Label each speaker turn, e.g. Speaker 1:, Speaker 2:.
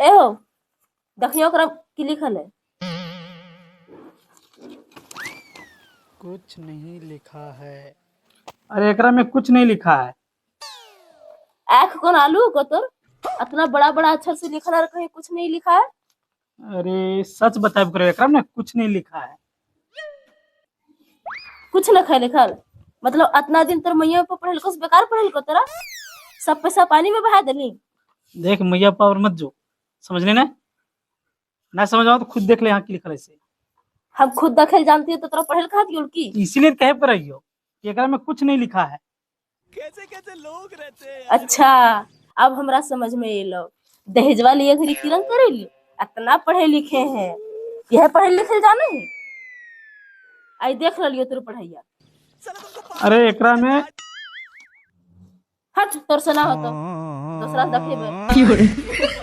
Speaker 1: ए हो, देखियो ओकरा की लिखल है।
Speaker 2: कुछ नहीं लिखा है।
Speaker 3: अरे एकरा में कुछ नहीं लिखा है।
Speaker 1: आँख कौन आलू को तोर इतना बड़ा बड़ा अक्षर से लिखल है, कहीं कुछ नहीं लिखा है।
Speaker 3: अरे सच बताब करो, एकरा में कुछ नहीं लिखा है।
Speaker 1: कुछ न है लिखल, मतलब इतना दिन तोर मैया पे पढ़ल को बेकार पढ़ल को तोरा सब पैसा पानी में बहा देली।
Speaker 3: देख मैया पावर मत जो, समझ लेना। ना समझ आओ तो खुद देख ले यहाँ की लिखल है से।
Speaker 1: हम खुद दखल जानती है तो तोरा पढ़ल कहा दियो की।
Speaker 3: इसीलिए कहे पर रही हो कि एकरा में कुछ नहीं लिखा है।
Speaker 2: कैसे कैसे लोग रहते हैं यार।
Speaker 1: अच्छा, अब हमरा समझ में ये लो, दहेजवा लिए घरी किरण करेली, इतना पढ़े लिखे हैं, यह पढ़े लिखे जाने है। आई देख लियो तेरे पढ़ैया।
Speaker 3: अरे एकरा में
Speaker 1: हट, तोर से ना हो तो दूसरा से देखेबे।